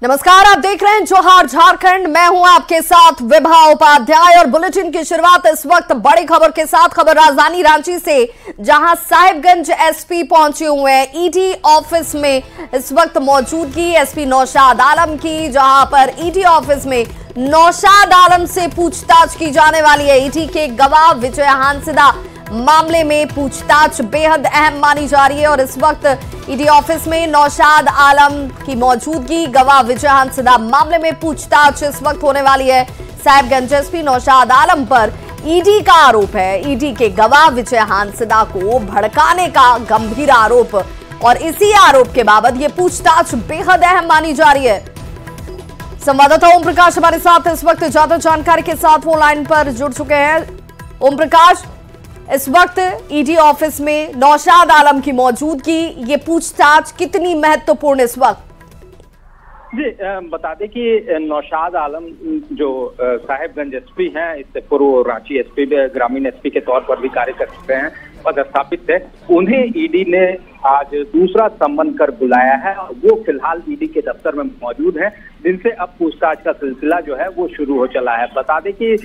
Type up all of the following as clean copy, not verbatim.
नमस्कार, आप देख रहे हैं जोहार झारखंड। मैं हूं आपके साथ विभा उपाध्याय और बुलेटिन की शुरुआत इस वक्त बड़ी खबर के साथ। खबर राजधानी रांची से, जहां साहिबगंज एसपी पहुंचे हुए हैं। ईडी ऑफिस में इस वक्त मौजूदगी एसपी नौशाद आलम की, जहां पर ईडी ऑफिस में नौशाद आलम से पूछताछ की जाने वाली है। ईडी के गवाह विजय हांसदा मामले में पूछताछ बेहद अहम मानी जा रही है और इस वक्त ईडी ऑफिस में नौशाद आलम की मौजूदगी, गवाह विजय हांसदा मामले में पूछताछ इस वक्त होने वाली है। साहिबगंज एसपी नौशाद आलम पर ईडी का आरोप है। ईडी के गवाह विजय हांसदा को भड़काने का गंभीर आरोप और इसी आरोप के बाबत यह पूछताछ बेहद अहम मानी जा रही है। संवाददाता ओम प्रकाश हमारे साथ इस वक्त ज्यादा जानकारी के साथ फोन लाइन पर जुड़ चुके हैं। ओम प्रकाश, इस वक्त ईडी ऑफिस में नौशाद आलम की मौजूदगी, ये पूछताछ कितनी महत्वपूर्ण इस वक्त? जी, बता दें कि नौशाद आलम जो साहिबगंज एसपी हैं, इससे पूर्व रांची एसपी ग्रामीण एसपी के तौर पर भी कार्य कर चुके हैं, पदस्थापित है। उन्हें ईडी ने आज दूसरा सम्मन कर बुलाया है और वो फिलहाल ईडी के दफ्तर में मौजूद है, जिनसे अब पूछताछ का सिलसिला जो है वो शुरू हो चला है। बता दें कि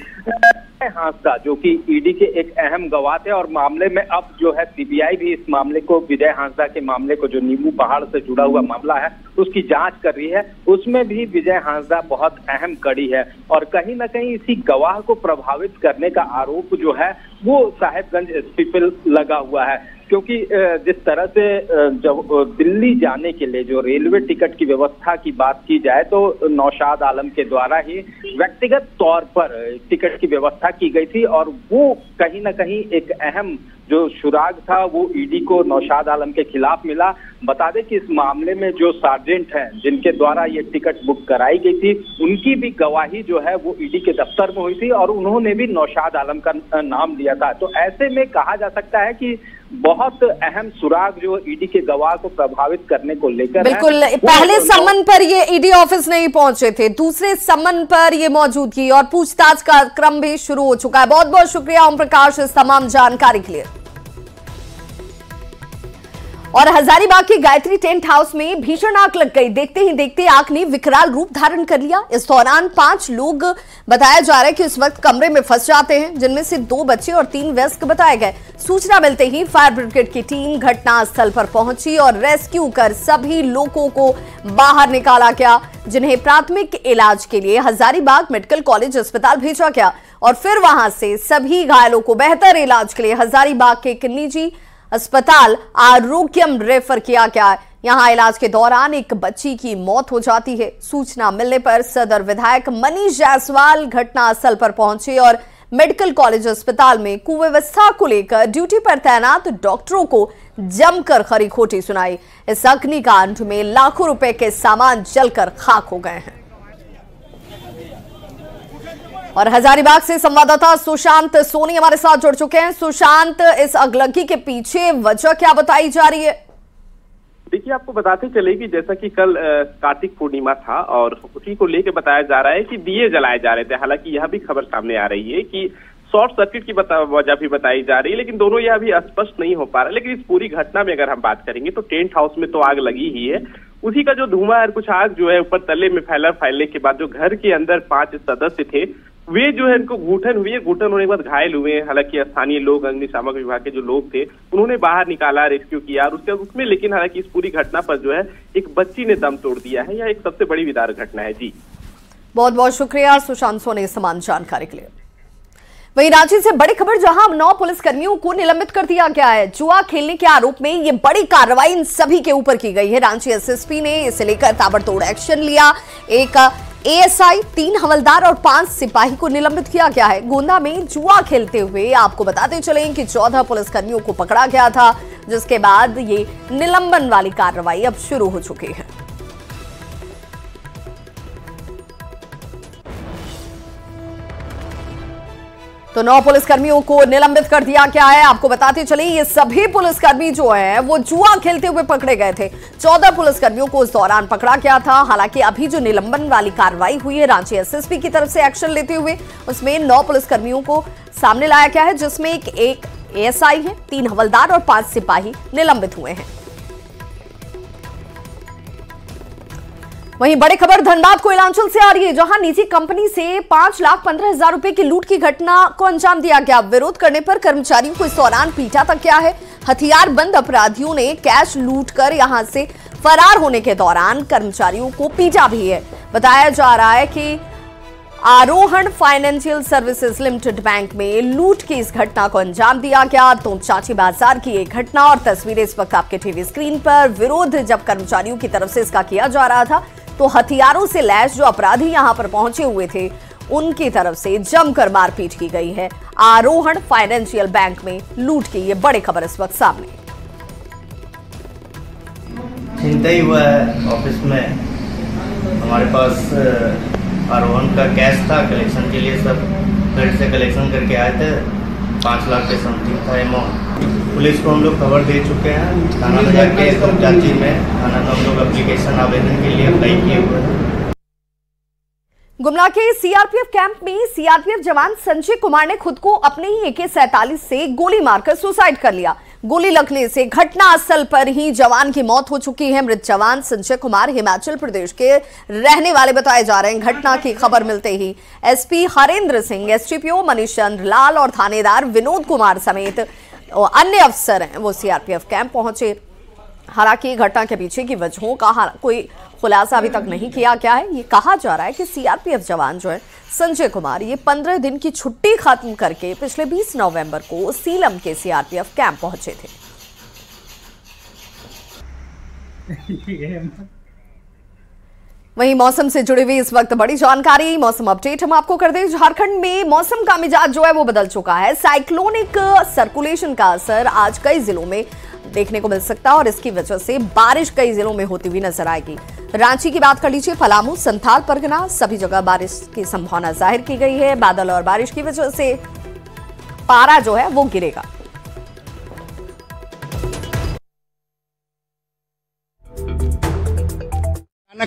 हांसदा जो कि ईडी के एक अहम गवाह थे और मामले में अब जो है सीबीआई भी इस मामले को, विजय हांसदा के मामले को, जो नींबू पहाड़ से जुड़ा हुआ मामला है, उसकी जांच कर रही है। उसमें भी विजय हांसदा बहुत अहम कड़ी है और कहीं ना कहीं इसी गवाह को प्रभावित करने का आरोप जो है वो साहिबगंज एसपी पे लगा हुआ है, क्योंकि जिस तरह से जब दिल्ली जाने के लिए जो रेलवे टिकट की व्यवस्था की बात की जाए तो नौशाद आलम के द्वारा ही व्यक्तिगत तौर पर टिकट की व्यवस्था की गई थी और वो कहीं ना कहीं एक अहम जो सुराग था वो ईडी को नौशाद आलम के खिलाफ मिला। बता दें कि इस मामले में जो सार्जेंट हैं जिनके द्वारा ये टिकट बुक कराई गई थी, उनकी भी गवाही जो है वो ईडी के दफ्तर में हुई थी और उन्होंने भी नौशाद आलम का नाम लिया था। तो ऐसे में कहा जा सकता है कि बहुत अहम सुराग जो ईडी के गवाह को प्रभावित करने को लेकर बिल्कुल है। पहले सम्मन पर ये ईडी ऑफिस नहीं पहुंचे थे, दूसरे सम्मन पर ये मौजूदगी और पूछताछ का क्रम भी शुरू हो चुका है। बहुत बहुत शुक्रिया ओम प्रकाश इस तमाम जानकारी के लिए। और हजारीबाग की गायत्री टेंट हाउस में भीषण आग लग गई। देखते ही देखते आग ने विकराल रूप धारण कर लिया। इस दौरान 5 लोग बताया जा रहा है कि उस वक्त कमरे में फंस जाते हैं, जिनमें से 2 बच्चे और 3 वयस्क बताए गए। सूचना मिलते ही फायर ब्रिगेड की टीम घटनास्थल पर पहुंची और रेस्क्यू कर सभी लोगों को बाहर निकाला गया, जिन्हें प्राथमिक इलाज के लिए हजारीबाग मेडिकल कॉलेज अस्पताल भेजा गया और फिर वहां से सभी घायलों को बेहतर इलाज के लिए हजारीबाग के एक निजी अस्पताल आरोग्यम रेफर किया गया है। यहां इलाज के दौरान एक बच्ची की मौत हो जाती है। सूचना मिलने पर सदर विधायक मनीष जायसवाल घटनास्थल पर पहुंचे और मेडिकल कॉलेज अस्पताल में कुव्यवस्था को लेकर ड्यूटी पर तैनात डॉक्टरों को जमकर खरी खोटी सुनाई। इस अग्निकांड में लाखों रुपए के सामान जलकर खाक हो गए हैं। और हजारीबाग से संवाददाता सुशांत सोनी हमारे साथ जुड़ चुके हैं। सुशांत, इस अगलगी के पीछे वजह क्या बताई जा रही है? देखिए, आपको बताते चले कि जैसा कि कल कार्तिक पूर्णिमा था और उसी को लेकर बताया जा रहा है कि दिए जलाए जा रहे थे। हालांकि यह भी खबर सामने आ रही है कि शॉर्ट सर्किट की वजह भी बताई जा रही है, लेकिन दोनों यह अभी स्पष्ट नहीं हो पा रहा। लेकिन इस पूरी घटना में अगर हम बात करेंगे तो टेंट हाउस में तो आग लगी ही है, उसी का जो धुआं और कुछ आग जो है ऊपर तले में फैलने के बाद जो घर के अंदर 5 सदस्य थे वे जो है इनको घुटन हुई है। घुटन होने के बाद घायल हुए हैं। हालांकि स्थानीय लोग, अग्निशामक विभाग के जो लोग थे, उन्होंने बाहर निकाला, रेस्क्यू किया और उसमें लेकिन हालांकि इस पूरी घटना पर जो है एक बच्ची ने दम तोड़ दिया है। यह एक सबसे बड़ी विदारक घटना है। जी, बहुत बहुत शुक्रिया सुशांत सोनी समान जानकारी के लिए। वहीं रांची से बड़ी खबर, जहां 9 पुलिसकर्मियों को निलंबित कर दिया गया है। जुआ खेलने के आरोप में ये बड़ी कार्रवाई इन सभी के ऊपर की गई है। रांची एसएसपी ने इसे लेकर ताबड़तोड़ एक्शन लिया। एक एएसआई, 3 हवलदार और 5 सिपाही को निलंबित किया गया है। गोंदा में जुआ खेलते हुए आपको बताते चले कि 14 पुलिसकर्मियों को पकड़ा गया था, जिसके बाद ये निलंबन वाली कार्रवाई अब शुरू हो चुकी है। तो 9 पुलिसकर्मियों को निलंबित कर दिया गया है। आपको बताते चले ये सभी पुलिसकर्मी जो हैं वो जुआ खेलते हुए पकड़े गए थे। 14 पुलिसकर्मियों को उस दौरान पकड़ा गया था। हालांकि अभी जो निलंबन वाली कार्रवाई हुई है रांची एसएसपी की तरफ से एक्शन लेते हुए, उसमें 9 पुलिसकर्मियों को सामने लाया गया है, जिसमें एक एएसआई है, 3 हवलदार और 5 सिपाही निलंबित हुए हैं। वहीं बड़ी खबर धनबाद कोयलांचल से आ रही है, जहां निजी कंपनी से 5,15,000 रुपए की लूट की घटना को अंजाम दिया गया। विरोध करने पर कर्मचारियों को इस दौरान पीटा तक गया है। हथियारबंद अपराधियों ने कैश लूट कर यहां से फरार होने के दौरान कर्मचारियों को पीटा भी है। बताया जा रहा है कि आरोहण फाइनेंशियल सर्विसेज लिमिटेड बैंक में लूट की इस घटना को अंजाम दिया गया। तो चाची बाजार की एक घटना और तस्वीरें इस वक्त आपके टीवी स्क्रीन पर। विरोध जब कर्मचारियों की तरफ से इसका किया जा रहा था तो हथियारों से लैस जो अपराधी यहां पर पहुंचे हुए थे उनकी तरफ से जमकर मारपीट की गई है। आरोहण फाइनेंशियल बैंक में लूट की ये बड़ी खबर इस वक्त सामने। चिंता ही हुआ है ऑफिस में। हमारे पास आरोहण का कैश था, कलेक्शन के लिए सब घर से कलेक्शन करके आए थे। 5 लाख के समथिंग था अमाउंट। पुलिस को हम लोग खबर दे चुके हैं। थाना में जाके जांची में थाना में हम लोग एप्लीकेशन आवेदन के लिए अप्लाई किए हुए हैं। गुमला के सीआरपीएफ कैंप में सीआरपीएफ जवान संजय कुमार ने खुद को अपने ही AK-47 से गोली मारकर सुसाइड कर लिया। गोली लगने से घटनास्थल पर ही जवान की मौत हो चुकी है। मृत जवान संजय कुमार हिमाचल प्रदेश के रहने वाले बताए जा रहे हैं। घटना की खबर मिलते ही एसपी हरेंद्र सिंह, एसडीपीओ मनीष चंद्र लाल और थानेदार विनोद कुमार समेत अन्य अफसर हैं वो सीआरपीएफ कैंप पहुंचे। हालांकि घटना के पीछे की वजहों का कोई खुलासा अभी तक नहीं किया गया है। ये कहा जा रहा है कि सीआरपीएफ जवान जो है संजय कुमार ये 15 दिन की छुट्टी खत्म करके पिछले 20 नवंबर को सीलम के सीआरपीएफ कैंप पहुंचे थे। वहीं मौसम से जुड़ी हुई इस वक्त बड़ी जानकारी, मौसम अपडेट हम आपको कर दें। झारखंड में मौसम का मिजाज जो है वो बदल चुका है। साइक्लोनिक सर्कुलेशन का असर आज कई जिलों में देखने को मिल सकता है और इसकी वजह से बारिश कई जिलों में होती हुई नजर आएगी। रांची की बात कर लीजिए, पलामू, संथाल परगना सभी जगह बारिश की संभावना जाहिर की गई है। बादल और बारिश की वजह से पारा जो है वो गिरेगा।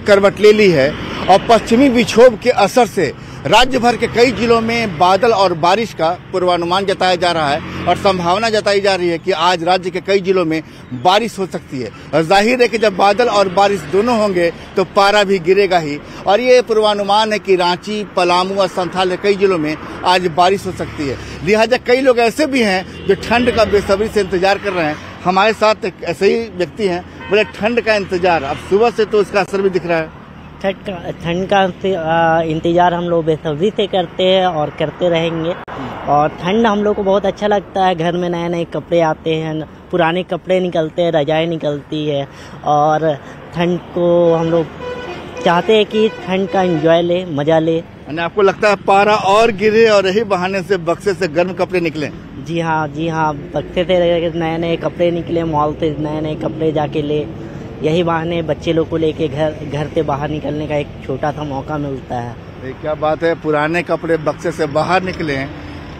करवट ले ली है और पश्चिमी विक्षोभ के असर से राज्य भर के कई जिलों में बादल और बारिश का पूर्वानुमान जताया जा रहा है और संभावना जताई जा रही है कि आज राज्य के कई जिलों में बारिश हो सकती है। और जाहिर है कि जब बादल और बारिश दोनों होंगे तो पारा भी गिरेगा ही। और ये पूर्वानुमान है कि रांची, पलामू और संथाल के कई जिलों में आज बारिश हो सकती है। लिहाजा कई लोग ऐसे भी हैं जो ठंड का बेसब्री से इंतजार कर रहे हैं। हमारे साथ एक ऐसे ही व्यक्ति हैं, बोले ठंड का इंतजार। अब सुबह से तो इसका असर भी दिख रहा है। ठंड का इंतजार हम लोग बेसब्री से करते हैं और करते रहेंगे। और ठंड हम लोग को बहुत अच्छा लगता है। घर में नए नए कपड़े आते हैं, पुराने कपड़े निकलते हैं, रजाई निकलती है और ठंड को हम लोग चाहते हैं कि ठंड का एंजॉय ले, मजा ले। आपको लगता है पारा और गिरे और यही बहाने से बक्से से गर्म कपड़े निकले? जी हाँ, बक्से से नए नए कपड़े निकले, मॉल से नए नए कपड़े जाके ले। यही बहाने बच्चे लोग को लेके घर से बाहर निकलने का एक छोटा सा मौका मिलता है। क्या बात है, पुराने कपड़े बक्से से बाहर निकले,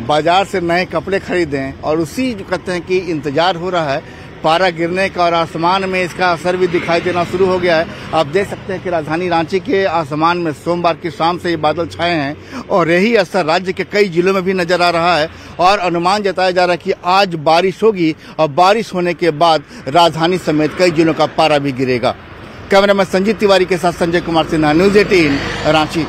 बाजार से नए कपड़े खरीदें और उसी कहते हैं कि इंतजार हो रहा है पारा गिरने का और आसमान में इसका असर भी दिखाई देना शुरू हो गया है। आप देख सकते हैं कि राजधानी रांची के आसमान में सोमवार की शाम से ये बादल छाए हैं और यही असर राज्य के कई जिलों में भी नजर आ रहा है और अनुमान जताया जा रहा है कि आज बारिश होगी और बारिश होने के बाद राजधानी समेत कई जिलों का पारा भी गिरेगा। कैमरामैन संजीत तिवारी के साथ संजय कुमार सिन्हा, न्यूज 18 रांची।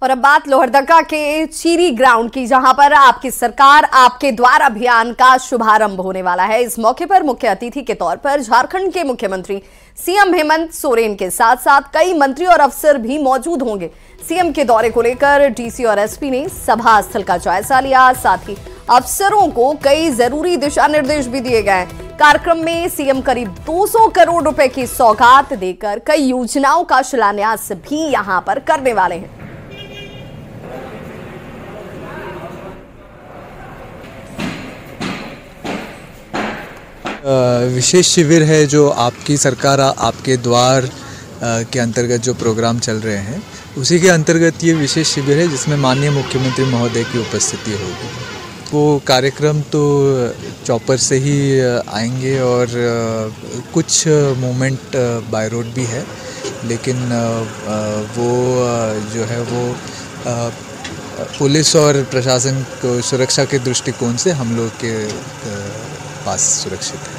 और अब बात लोहरदगा के चीरी ग्राउंड की, जहां पर आपकी सरकार आपके द्वार अभियान का शुभारंभ होने वाला है। इस मौके पर मुख्य अतिथि के तौर पर झारखंड के मुख्यमंत्री सीएम हेमंत सोरेन के साथ साथ कई मंत्री और अफसर भी मौजूद होंगे। सीएम के दौरे को लेकर डीसी और एसपी ने सभा स्थल का जायजा लिया। साथ ही अफसरों को कई जरूरी दिशा निर्देश भी दिए गए। कार्यक्रम में सीएम करीब 200 करोड़ रुपए की सौगात देकर कई योजनाओं का शिलान्यास भी यहां पर करने वाले हैं। विशेष शिविर है जो आपकी सरकार आपके द्वार के अंतर्गत जो प्रोग्राम चल रहे हैं उसी के अंतर्गत ये विशेष शिविर है जिसमें माननीय मुख्यमंत्री महोदय की उपस्थिति होगी। वो कार्यक्रम तो चॉपर से ही आएंगे और कुछ मूवमेंट बाय रोड भी है, लेकिन वो जो है वो पुलिस और प्रशासन को सुरक्षा के दृष्टिकोण से हम लोग के पास सुरक्षित है।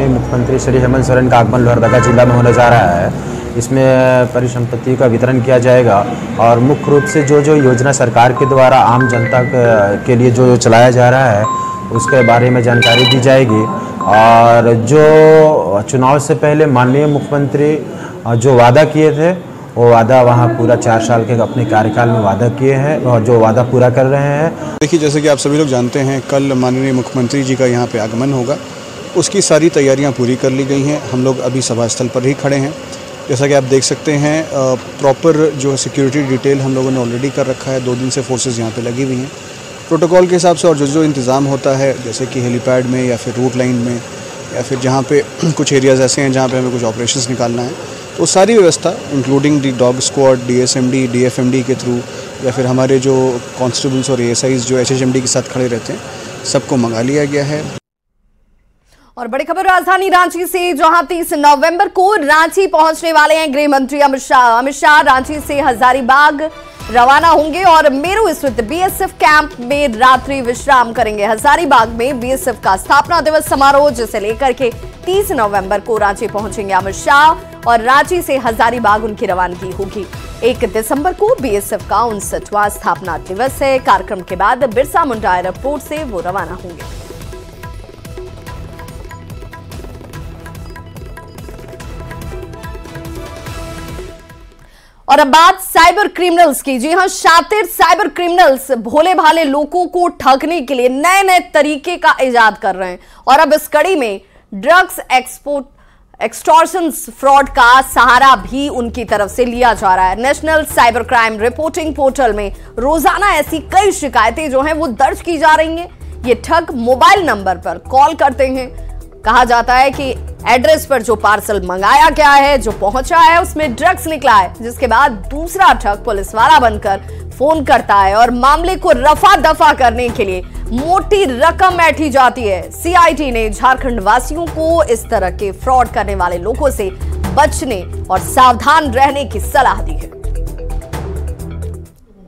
मुख्यमंत्री श्री हेमंत सोरेन का आगमन लोहरदगा जिला में होने जा रहा है। इसमें परिसंपत्ति का वितरण किया जाएगा और मुख्य रूप से जो योजना सरकार के द्वारा आम जनता के लिए जो चलाया जा रहा है उसके बारे में जानकारी दी जाएगी। और जो चुनाव से पहले माननीय मुख्यमंत्री जो वादा किए थे वो वादा वहाँ पूरा 4 साल के अपने कार्यकाल में वादा किए हैं और जो वादा पूरा कर रहे हैं। देखिए, जैसे कि आप सभी लोग जानते हैं, कल माननीय मुख्यमंत्री जी का यहाँ पे आगमन होगा। उसकी सारी तैयारियां पूरी कर ली गई हैं। हम लोग अभी सभा स्थल पर ही खड़े हैं। जैसा कि आप देख सकते हैं, प्रॉपर जो सिक्योरिटी डिटेल हम लोगों ने ऑलरेडी कर रखा है। 2 दिन से फोर्सेस यहाँ पे लगी हुई हैं प्रोटोकॉल के हिसाब से। और जो इंतज़ाम होता है, जैसे कि हेलीपैड में या फिर रूट लाइन में या फिर जहाँ पे कुछ एरियाज़ ऐसे हैं जहाँ पे हमें कुछ ऑपरेशंस निकालना है, तो सारी व्यवस्था including the dog squad, DSMD, DFMD के थ्रू या फिर हमारे जो कॉन्स्टेबल्स और ASIs जो HHMD के साथ खड़े रहते हैं, सबको मंगा लिया गया है। और बड़ी खबर राजधानी रांची से, जहां 30 नवंबर को रांची पहुंचने वाले हैं गृह मंत्री अमित शाह। अमित शाह रांची से हजारीबाग रवाना होंगे और मेरू स्थित BSF कैंप में रात्रि विश्राम करेंगे। हजारीबाग में BSF का स्थापना दिवस समारोह जिसे लेकर के 30 नवंबर को रांची पहुंचेंगे अमित शाह और रांची से हजारीबाग उनकी रवानगी होगी। 1 दिसंबर को BSF का 59वां स्थापना दिवस है। कार्यक्रम के बाद बिरसा मुंडा एयरपोर्ट से वो रवाना होंगे। और अब बात साइबर क्रिमिनल्स की। जी हां, शातिर साइबर क्रिमिनल्स भोले भाले लोगों को ठगने के लिए नए नए तरीके का इजाद कर रहे हैं और अब इस कड़ी में ड्रग्स एक्सटॉर्शन फ्रॉड का सहारा भी उनकी तरफ से लिया जा रहा है। National cyber crime reporting portal में रोजाना ऐसी कई शिकायतें जो हैं वो दर्ज की जा रही हैं। ये ठग मोबाइल नंबर पर कॉल करते हैं। कहा जाता है कि एड्रेस पर जो पार्सल मंगाया गया है, जो पहुंचा है, उसमें ड्रग्स निकला है, जिसके बाद दूसरा ठग पुलिस वाला बनकर फोन करता है और मामले को रफा दफा करने के लिए मोटी रकम ऐंठी जाती है। CID ने झारखंड वासियों को इस तरह के फ्रॉड करने वाले लोगों से बचने और सावधान रहने की सलाह दी है।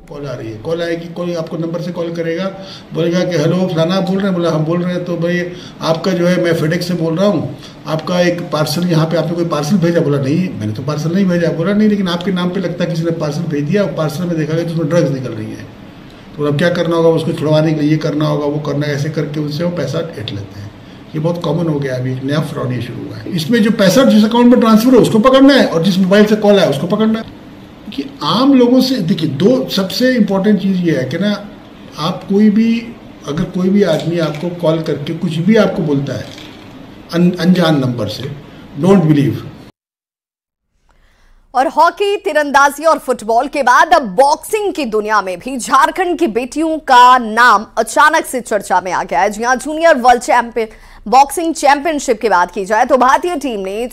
कॉल आ रही है, कॉल आएगी, कोई आपको नंबर से कॉल करेगा, बोलेगा कि हेलो फलाना बोल रहे हैं। बोला हम बोल रहे हैं, तो भाई आपका जो है मैं फेडेक्स से बोल रहा हूँ, आपका एक पार्सल यहाँ पे आपने कोई पार्सल भेजा। बोला नहीं, मैंने तो पार्सल नहीं भेजा। बोला नहीं, लेकिन आपके नाम पे लगता है किसी ने पार्सल भेज दिया और पार्सल में देखा गया तो उसमें ड्रग्स निकल रही है। तो अब क्या करना होगा, उसको छुड़वाने के लिए ये करना होगा, वो करना है, ऐसे करके उनसे वो पैसा ऐंठ लेते हैं। ये बहुत कॉमन हो गया, अभी एक नया फ्रॉड ये शुरू हुआ है। इसमें जो पैसा जिस अकाउंट में ट्रांसफर हो उसको पकड़ना है और जिस मोबाइल से कॉल है उसको पकड़ना है। कि आम लोगों से देखिए, 2 सबसे इम्पोर्टेंट चीज़ ये है कि ना, आप कोई भी अगर कोई भी आदमी आपको कॉल करके कुछ भी आपको बोलता है अनजान नंबर से, डोंट बिलीव। और हॉकी, तीरंदाजी और फुटबॉल के बाद अब बॉक्सिंग की दुनिया में भी झारखंड की बेटियों का नाम अचानक से चर्चा में आ गया है। जहां जूनियर वर्ल्ड बॉक्सिंग चैंपियनशिप की बात की जाए तो भारतीय टीम ने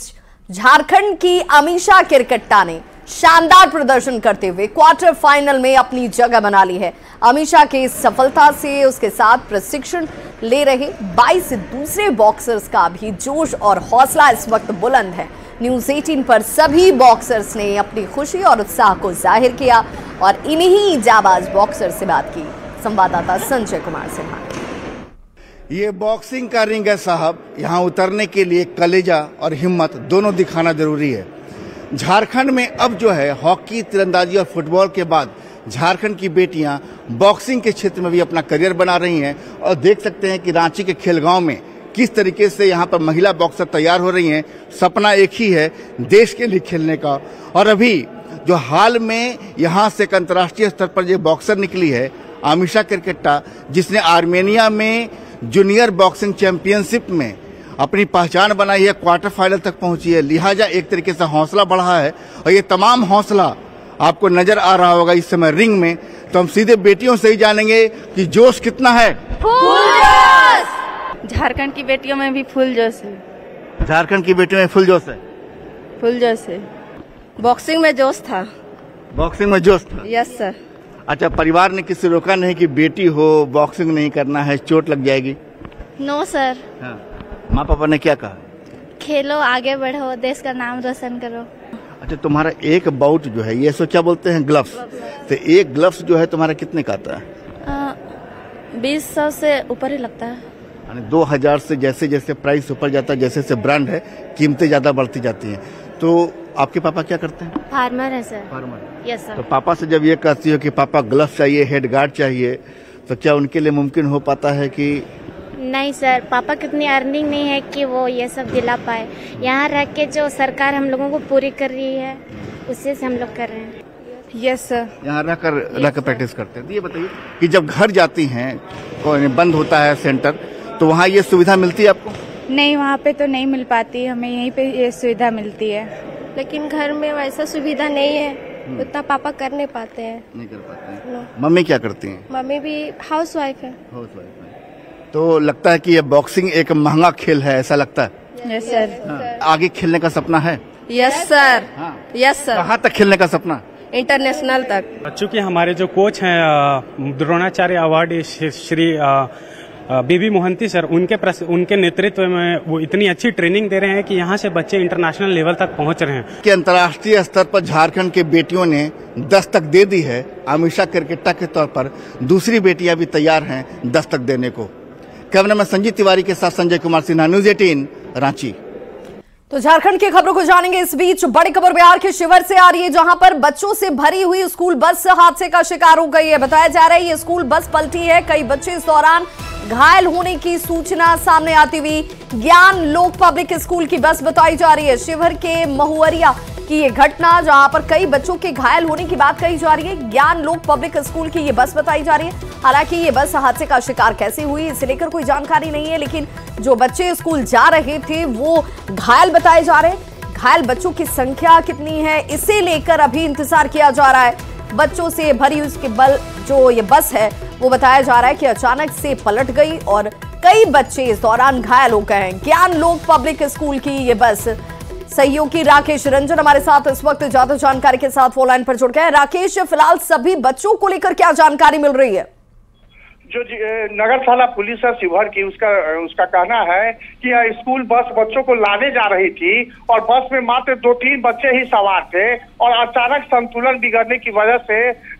झारखंड की अमीषा किरकट्टा ने शानदार प्रदर्शन करते हुए क्वार्टर फाइनल में अपनी जगह बना ली है। अमीषा के इस सफलता से उसके साथ प्रशिक्षण ले रहे 22 दूसरे बॉक्सर्स का भी जोश और हौसला इस वक्त बुलंद है। न्यूज़ 18 पर सभी बॉक्सर्स ने अपनी खुशी और उत्साह को जाहिर किया और इन्हीं जाबाज बॉक्सर से बात की संवाददाता संजय कुमार सिन्हा। ये बॉक्सिंग का रिंग है साहब, यहाँ उतरने के लिए कलेजा और हिम्मत दोनों दिखाना जरूरी है। झारखंड में अब जो है हॉकी, तीरंदाजी और फुटबॉल के बाद झारखंड की बेटियां बॉक्सिंग के क्षेत्र में भी अपना करियर बना रही हैं और देख सकते हैं कि रांची के खेलगांव में किस तरीके से यहाँ पर महिला बॉक्सर तैयार हो रही हैं। सपना एक ही है, देश के लिए खेलने का। और अभी जो हाल में यहाँ से एक अंतर्राष्ट्रीय स्तर पर जो बॉक्सर निकली है अमीषा किरकट्टा, जिसने आर्मेनिया में जूनियर बॉक्सिंग चैंपियनशिप में अपनी पहचान बनाई है, क्वार्टर फाइनल तक पहुंची है, लिहाजा एक तरीके से हौसला बढ़ा है। और ये तमाम हौसला आपको नजर आ रहा होगा इस समय रिंग में। तो हम सीधे बेटियों से ही जानेंगे कि जोश कितना है। फुल जोश। झारखंड की बेटियों में भी फुल जोश है। झारखंड की बेटियों में फुल जोश है। फुल जोश है। बॉक्सिंग में जोश था। बॉक्सिंग में जोश था। Yes sir. अच्छा, परिवार ने किसी रोका नहीं कि बेटी हो बॉक्सिंग नहीं करना है, चोट लग जाएगी? No sir. हाँ। माँ पापा ने क्या कहा? खेलो, आगे बढ़ो, देश का नाम रोशन करो। अच्छा, तुम्हारा एक बाउट जो है ये सो क्या बोलते हैं ग्लव्स, तो एक ग्लव्स जो है तुम्हारा कितने का आता है? 2000 से ऊपर ही लगता है। 2000 से जैसे जैसे प्राइस ऊपर जाता है, जैसे जैसे ब्रांड है, कीमतें ज्यादा बढ़ती जाती हैं। तो आपके पापा क्या करते हैं? फार्मर है सर। फार्मर। Yes sir. तो पापा से जब ये कहती हो कि पापा ग्लव्स चाहिए, हेड गार्ड चाहिए, तो क्या उनके लिए मुमकिन हो पाता है कि? नहीं सर, पापा कितनी अर्निंग नहीं है कि वो ये सब दिला पाए। यहाँ रह के जो सरकार हम लोगों को पूरी कर रही है उसी से हम लोग कर रहे हैं। Yes sir. यहाँ रहकर प्रैक्टिस करते हैं। ये बताइए कि जब घर जाती हैं, बंद होता है सेंटर, तो वहाँ ये सुविधा मिलती है आपको? नहीं, वहाँ पे तो नहीं मिल पाती, हमें यहीं पे ये सुविधा मिलती है। लेकिन घर में वैसा सुविधा नहीं है, उतना पापा कर नहीं पाते हैं। नहीं कर पाते हैं। मम्मी क्या करती हैं? मम्मी भी हाउस वाइफ है। तो लगता है कि ये बॉक्सिंग एक महंगा खेल है, ऐसा लगता है? Yes sir. आगे खेलने का सपना है? Yes sir. Yes sir. कहाँ तक खेलने का सपना? इंटरनेशनल तक। चूँकि हमारे जो कोच हैं द्रोणाचार्य अवार्ड श्री बीबी मोहंती सर, उनके नेतृत्व में वो इतनी अच्छी ट्रेनिंग दे रहे हैं कि यहाँ से बच्चे इंटरनेशनल लेवल तक पहुँच रहे हैं। कि अंतर्राष्ट्रीय स्तर पर झारखंड के बेटियों ने दस्तक दे दी है। अमीषा क्रिकेटर के तौर पर दूसरी बेटियां भी तैयार हैं दस्तक देने को। कैमरामैन संजीत तिवारी के साथ संजय कुमार सिन्हा, न्यूज 18 रांची। तो झारखंड की खबरों को जानेंगे। इस बीच बड़ी खबर बिहार के शिवर से आ रही है, जहां पर बच्चों से भरी हुई स्कूल बस हादसे का शिकार हो गई है। बताया जा रहा है ये स्कूल बस पलटी है। कई बच्चे इस दौरान घायल होने की सूचना सामने आती हुई ज्ञान लोक पब्लिक स्कूल की बस बताई जा रही है। शिवर के महुअरिया की ये घटना, जहां पर कई बच्चों के घायल होने की बात कही जा रही है। ज्ञान लोक पब्लिक स्कूल की ये बस बताई जा रही है। हालांकि ये बस हादसे का शिकार कैसे हुई इसे लेकर कोई जानकारी नहीं है, लेकिन जो बच्चे स्कूल जा रहे थे वो घायल बताए जा रहे हैं। घायल बच्चों की संख्या कितनी है इसे लेकर अभी इंतजार किया जा रहा है। बच्चों से भरी उसके बल जो ये बस है वो बताया जा रहा है कि अचानक से पलट गई और कई बच्चे इस दौरान घायल हो गए हैं। ज्ञान लोक पब्लिक स्कूल की ये बस। सहयोगी राकेश रंजन हमारे साथ इस वक्त ज्यादा जानकारी के साथ फोन लाइन पर जुड़ गए हैं। राकेश, फिलहाल सभी बच्चों को लेकर क्या जानकारी मिल रही है? जो नगर थाना पुलिस है शिवहर की, उसका कहना है कि यह स्कूल बस बच्चों को लाने जा रही थी और बस में मात्र 2-3 बच्चे ही सवार थे और अचानक संतुलन बिगड़ने की वजह से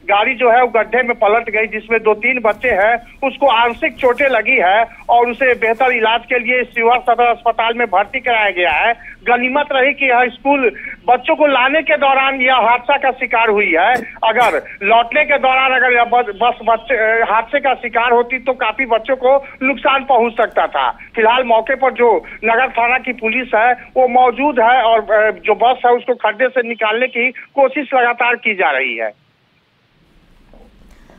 गाड़ी जो है वो गड्ढे में पलट गई, जिसमें 2-3 बच्चे हैं उसको आंशिक चोटें लगी है और उसे बेहतर इलाज के लिए शिवहर सदर अस्पताल में भर्ती कराया गया है। गनीमत रही कि यह स्कूल बच्चों को लाने के दौरान यह हादसा का शिकार हुई है। अगर लौटने के दौरान अगर यह बस बच्चे हादसे का शिकार होती तो काफी बच्चों को नुकसान पहुंच सकता था। फिलहाल मौके पर जो नगर थाना की पुलिस है वो मौजूद है और जो बस है उसको खड्डे से निकालने की कोशिश लगातार की जा रही है।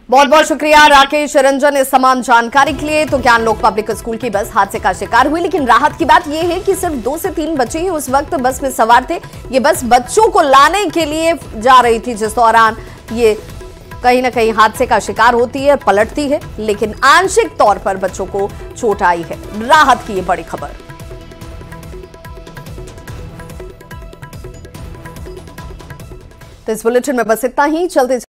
बहुत बहुत शुक्रिया राकेश रंजन इस तमाम जानकारी के लिए। तो ज्ञान लोक पब्लिक स्कूल की बस हादसे का शिकार हुई, लेकिन राहत की बात यह है कि सिर्फ 2 से 3 बच्चे ही उस वक्त बस में सवार थे। ये बस बच्चों को लाने के लिए जा रही थी, जिस दौरान ये कहीं ना कहीं हादसे का शिकार होती है, पलटती है, लेकिन आंशिक तौर पर बच्चों को चोट आई है। राहत की ये बड़ी खबर। तो इस बुलेटिन में बस इतना ही। चलते